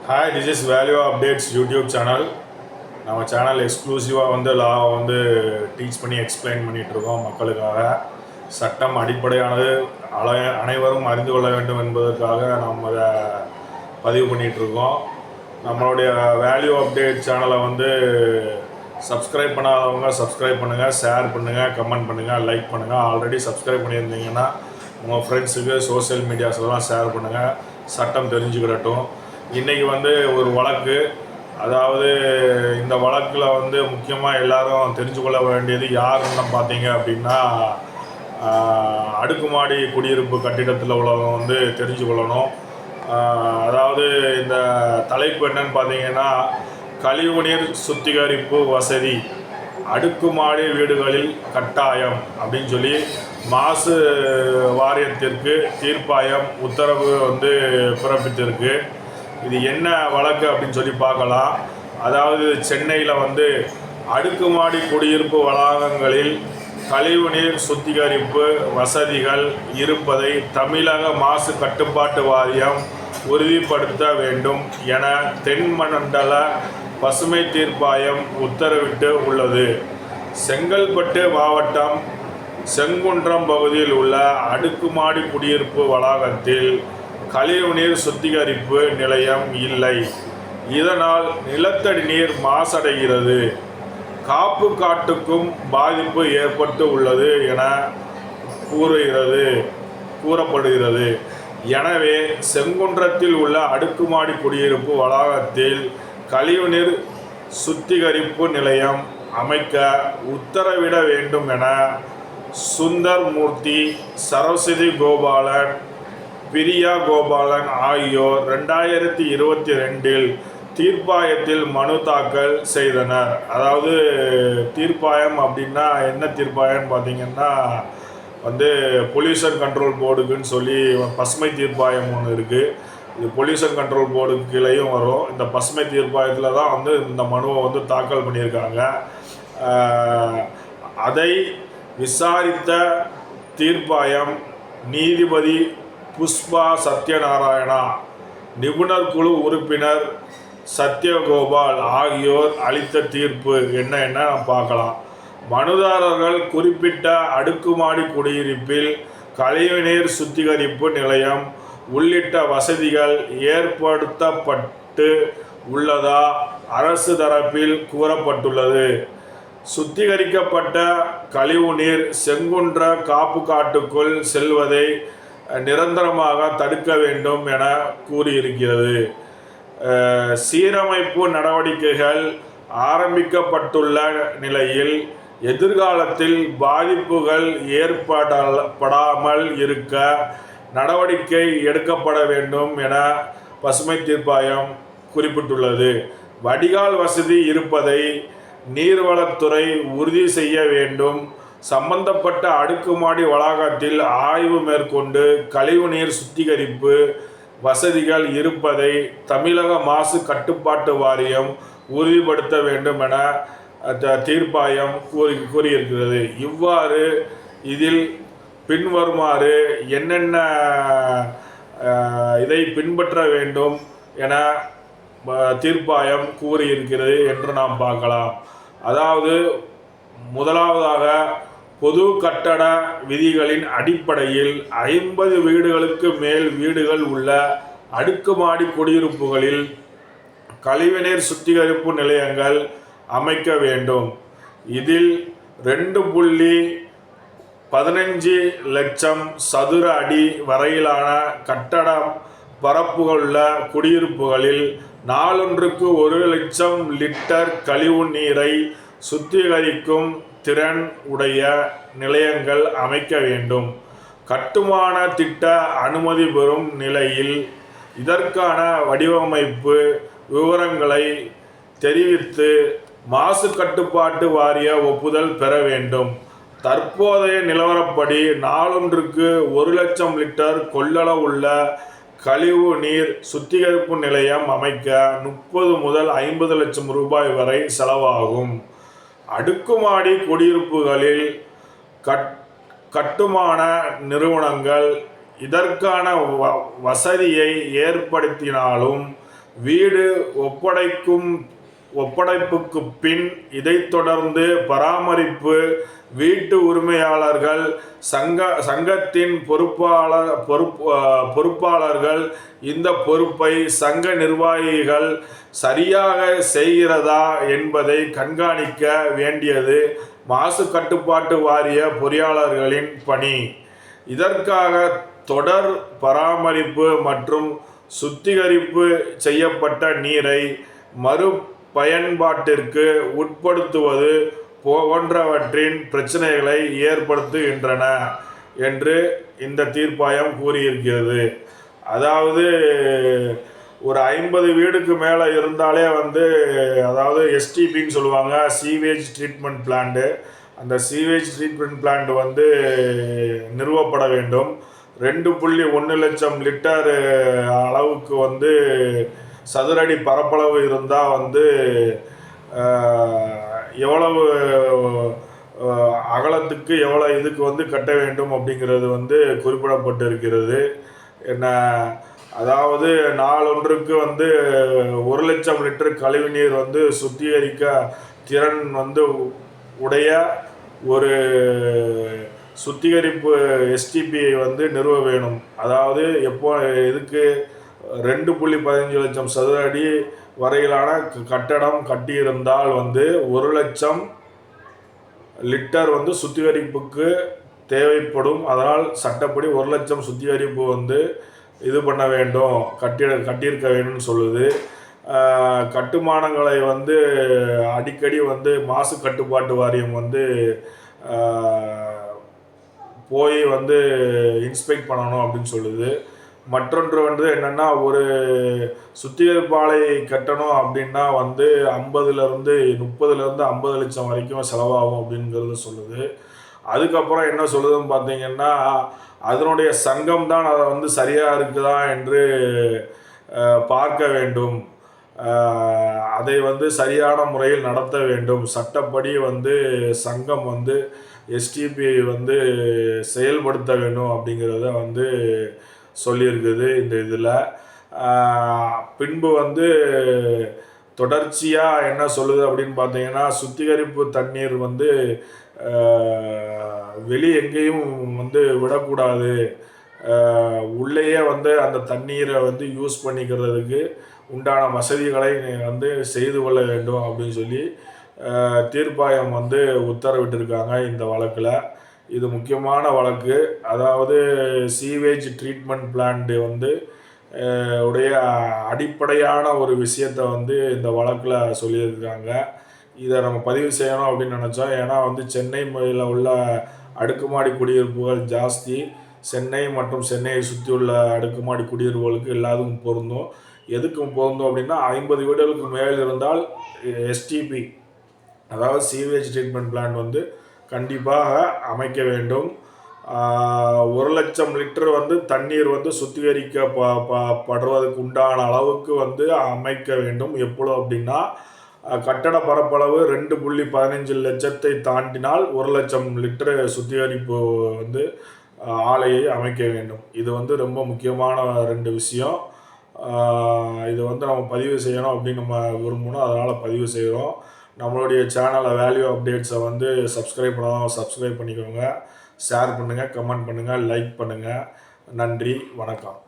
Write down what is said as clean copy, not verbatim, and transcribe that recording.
Hi, this is value updates YouTube channel. நம்ம channel எக்ஸ்க்ளூசிவாக லா teach பண்ணி எக்ஸ்பிளைன் பண்ணிகிட்ருக்கோம் மக்களுக்காக. சட்டம் அடிப்படையானது அனைவரும் அறிந்து கொள்ள வேண்டும் என்பதற்காக நம்ம அதை பதிவு பண்ணிகிட்ருக்கோம். நம்மளுடைய வேல்யூ அப்டேட் சேனலை சப்ஸ்கிரைப் பண்ணாதவங்க சப்ஸ்கிரைப் பண்ணுங்கள், ஷேர் பண்ணுங்கள், கமெண்ட் பண்ணுங்கள், லைக் பண்ணுங்கள். ஆல்ரெடி சப்ஸ்கிரைப் பண்ணியிருந்தீங்கன்னா உங்கள் ஃப்ரெண்ட்ஸுக்கு சோஷியல் மீடியாஸ்லாம் ஷேர் பண்ணுங்கள், சட்டம் தெரிஞ்சுக்கிடட்டும். இன்றைக்கி ஒரு வழக்கு, அதாவது இந்த வழக்கில் முக்கியமாக எல்லாரும் தெரிஞ்சு கொள்ள வேண்டியது யாருன்னு பார்த்தீங்க அப்படின்னா, அடுக்குமாடி குடியிருப்பு கட்டிடத்தில் உள்ளவங்க தெரிஞ்சு கொள்ளணும். அதாவது இந்த தலைப்பு என்னன்னு பார்த்தீங்கன்னா, கழிவுநீர் சுத்திகரிப்பு வசதி அடுக்குமாடி வீடுகளில் கட்டாயம் அப்படின்னு சொல்லி மாசு வாரியத்திற்கு தீர்ப்பாயம் உத்தரவு பிறப்பித்திருக்கு. இது என்ன வழக்கு அப்படின்னு சொல்லி பார்க்கலாம். அதாவது சென்னையில் அடுக்குமாடி குடியிருப்பு வளாகங்களில் கழிவுநீர் சுத்திகரிப்பு வசதிகள் இருப்பதை தமிழக மாசு கட்டுப்பாட்டு வாரியம் உறுதிப்படுத்த வேண்டும் என தென்மண்டல பசுமை தீர்ப்பாயம் உத்தரவிட்டு உள்ளது. செங்கல்பட்டு மாவட்டம் செங்குன்றம் பகுதியில் உள்ள அடுக்குமாடி குடியிருப்பு வளாகத்தில் கழிவுநீர் சுத்திகரிப்பு நிலையம் இல்லை. இதனால் நிலத்தடி நீர் மாசடைகிறது, காப்பு காட்டுக்கும் பாதிப்பு ஏற்பட்டு உள்ளது என கூறப்படுகிறது. எனவே செங்குன்றத்தில் உள்ள அடுக்குமாடி குடியிருப்பு வளாகத்தில் கழிவுநீர் சுத்திகரிப்பு நிலையம் அமைக்க உத்தரவிட வேண்டும் என சுந்தர் மூர்த்தி, சரஸ்வதி கோபாலன், பிரியா கோபாலன் ஆகியோர் 2022 தீர்ப்பாயத்தில் மனு தாக்கல் செய்தனர். அதாவது தீர்ப்பாயம் அப்படின்னா என்ன தீர்ப்பாயம் பார்த்தீங்கன்னா, பொல்யூஷன் கண்ட்ரோல் போர்டுக்குன்னு சொல்லி பசுமை தீர்ப்பாயம் ஒன்று இருக்குது. இது பொல்யூஷன் கண்ட்ரோல் போர்டுக்கு கீழேயும் வரும். இந்த பசுமை தீர்ப்பாயத்தில் தான் இந்த மனுவை தாக்கல் பண்ணியிருக்காங்க. அதை விசாரித்த தீர்ப்பாயம் நீதிபதி புஷ்பா சத்யநாராயணா, நிபுணர் குழு உறுப்பினர் சத்யகோபால் ஆகியோர் அளித்த தீர்ப்பு என்ன பார்க்கலாம். மனுதாரர்கள் குறிப்பிட்ட அடுக்குமாடி குடியிருப்பில் கழிவுநீர் சுத்திகரிப்பு நிலையம் உள்ளிட்ட வசதிகள் ஏற்படுத்தப்பட்டு உள்ளதா அரசு தரப்பில் கூறப்பட்டுள்ளது. சுத்திகரிக்கப்பட்ட கழிவுநீர் செங்குன்ற காப்பு காட்டுக்குள் செல்வதை நிரந்தரமாக தடுக்க வேண்டும் என கூறியிருக்கிறது. சீரமைப்பு நடவடிக்கைகள் ஆரம்பிக்கப்பட்டுள்ள நிலையில் எதிர்காலத்தில் பாதிப்புகள் ஏற்படாமல் இருக்க நடவடிக்கை எடுக்கப்பட வேண்டும் என பசுமை தீர்ப்பாயம் குறிப்பிட்டுள்ளது. வடிகால் வசதி இருப்பதை நீர்வளத்துறை உறுதி செய்ய வேண்டும். சம்பந்தப்பட்ட அடுக்குமாடி வளாகத்தில் ஆய்வு மேற்கொண்டு கழிவுநீர் சுத்திகரிப்பு வசதிகள் இருப்பதை தமிழக மாசு கட்டுப்பாட்டு வாரியம் உறுதிப்படுத்த வேண்டும் என தீர்ப்பாயம் கூறியிருக்கிறது. இவ்வாறு இதில் பின்வருமாறு என்னென்ன இதை பின்பற்ற வேண்டும் என தீர்ப்பாயம் கூறியிருக்கிறது என்று நாம் பார்க்கலாம். அதாவது முதலாவதாக, பொது கட்டட விதிகளின் அடிப்படையில் 50 வீடுகளுக்கு மேல் வீடுகள் உள்ள அடுக்குமாடி குடியிருப்புகளில் கழிவுநீர் சுத்திகரிப்பு நிலையங்கள் அமைக்க வேண்டும். இதில் 2.15 லட்சம் சதுர அடி வரையிலான கட்டடம் பரப்புள்ள குடியிருப்புகளில் நாளொன்றுக்கு 1 லட்சம் லிட்டர் கழிவு நீரை சுத்திகரிக்கும் திறன் உடைய நிலையங்கள் அமைக்க வேண்டும். கட்டுமான திட்ட அனுமதி பெறும் நிலையில் இதற்கான வடிவமைப்பு விவரங்களை தெரிவித்து மாசு கட்டுப்பாட்டு வாரிய ஒப்புதல் பெற வேண்டும். தற்போதைய நிலவரப்படி நாளொன்றுக்கு 1 லட்சம் லிட்டர் கொள்ளளவுள்ள கழிவு நீர் சுத்திகரிப்பு நிலையம் அமைக்க 30 முதல் 50 லட்சம் ரூபாய் வரை செலவாகும். அடுக்குமாடி குடியிருப்புகளில் கட்டுமான நிறுவனங்கள் இதற்கான வசதியை ஏற்படுத்தினாலும் வீடு ஒப்படைப்புக்கு பின் இதைத் தொடர்ந்து பராமரிப்பு வீட்டு உரிமையாளர்கள் சங்கத்தின் பொறுப்பாளர்கள் இந்த பொறுப்பை சங்க நிர்வாகிகள் சரியாக செய்கிறதா என்பதை கண்காணிக்க வேண்டியது மாசு கட்டுப்பாட்டு வாரிய பொறியாளர்களின் பணி. இதற்காக தொடர் பராமரிப்பு மற்றும் சுத்திகரிப்பு செய்யப்பட்ட நீரை மறுபயன்பாட்டிற்கு உட்படுத்துவது போன்றவற்றின் பிரச்சனைகளை ஏற்படுத்துகின்றன என்று இந்த தீர்ப்பாயம் கூறியிருக்கிறது. அதாவது ஒரு 50 வீடுக்கு மேலே இருந்தாலே அதாவது எஸ்டிபின்னு சொல்லுவாங்க, சீவேஜ் ட்ரீட்மெண்ட் பிளான்ட்டு. அந்த சீவேஜ் ட்ரீட்மெண்ட் பிளான்ட் நிறுவப்பட வேண்டும். 2.1 லட்சம் லிட்டர் அளவுக்கு சதுரடி பரப்பளவு இருந்தால் எவ்வளவு அகலத்துக்கு எவ்வளோ இதுக்கு கட்ட வேண்டும் அப்படிங்கிறது குறிப்பிடப்பட்டிருக்கிறது. என்ன அதாவது நாளொன்றுக்கு 1 லட்சம் லிட்டர் கழிவுநீர் சுத்திகரிக்க திறன் உடைய ஒரு சுத்திகரிப்பு எஸ்டிபியை நிறுவ வேணும். அதாவது இதுக்கு 2.15 லட்சம் சதுர அடி வரையிலான கட்டடம் கட்டியிருந்தால் 1 லட்சம் லிட்டர் சுத்திகரிப்புக்கு தேவைப்படும். அதனால் சட்டப்படி 1 லட்சம் சுத்திகரிப்பு இது பண்ண வேண்டும், கட்டியிருக்க வேண்டும்னு சொல்லுது. கட்டுமானங்களை அடிக்கடி மாசு கட்டுப்பாட்டு வாரியம் போய் இன்ஸ்பெக்ட் பண்ணணும் அப்படின்னு சொல்லுது. மற்றொன்று என்னென்னா, ஒரு சுத்திகரிப்பு ஆலை கட்டணும் அப்படின்னா 30லேருந்து 50 லட்சம் வரைக்கும் செலவாகும் அப்படிங்கிறது சொல்லுது. அதுக்கப்புறம் என்ன சொல்லுதுன்னு பார்த்தீங்கன்னா, அதனுடைய சங்கம் தான் அதை சரியாக இருக்குதா என்று பார்க்க வேண்டும், அதை சரியான முறையில் நடத்த வேண்டும். சட்டப்படி சங்கம் எஸ்டிபிஐ செயல்படுத்த வேண்டும் அப்படிங்கிறத சொல்லியிருக்குது இந்த இதில். பின்பு தொடர்ச்சியாக என்ன சொல்லுது அப்படின்னு பார்த்தீங்கன்னா, சுத்திகரிப்பு தண்ணீர் வெளியே எங்கேயும் விடக்கூடாது, உள்ளேயே அந்த தண்ணீரை யூஸ் பண்ணிக்கிறதுக்கு உண்டான வசதிகளை செய்து கொள்ள வேண்டும் அப்படின்னு சொல்லி தீர்ப்பாயம் உத்தரவிட்டிருக்காங்க இந்த வழக்கில். இது முக்கியமான வழக்கு. அதாவது சீவேஜ் ட்ரீட்மெண்ட் பிளான்ட் உடைய அடிப்படையான ஒரு விஷயத்தை இந்த வழக்கில் சொல்லியிருக்காங்க. இதை நம்ம பதிவு செய்யணும் அப்படின்னு நினச்சோம். ஏன்னா சென்னையில் உள்ள அடுக்குமாடி குடியிருப்புகள் ஜாஸ்தி. சென்னை மற்றும் சென்னையை சுற்றியுள்ள அடுக்குமாடி குடியிருப்புகளுக்கு எல்லாத்துக்கும் பொருந்தும். எதுக்கும் பொருந்தும் அப்படின்னா, 50 வீடுகளுக்கு மேல் இருந்தால் எஸ்டிபி, அதாவது சீவேஜ் ட்ரீட்மெண்ட் பிளான்ட் கண்டிப்பாக அமைக்க வேண்டும். 1 லட்சம் லிட்டர் தண்ணீர் சுத்திகரிக்கப்படுவதற்கு உண்டான அளவுக்கு அமைக்க வேண்டும். எப்பொழுது அப்படின்னா, கட்டட பரப்பளவு 2.15 லட்சத்தை தாண்டினால் 1 லட்சம் லிட்டர் சுத்திகரிப்பு ஆலையை அமைக்க வேண்டும். இது ரொம்ப முக்கியமான 2 விஷயம். இது நம்ம பதிவு செய்யணும் அப்படின்னு நம்ம விரும்பணும். அதனால் பதிவு செய்கிறோம். நம்மளுடைய சேனலை வேல்யூ அப்டேட்ஸை சப்ஸ்கிரைப் பண்ணாலும் சப்ஸ்கிரைப் பண்ணிக்கோங்க. ஷேர் பண்ணுங்கள், கமெண்ட் பண்ணுங்கள், லைக் பண்ணுங்கள். நன்றி, வணக்கம்.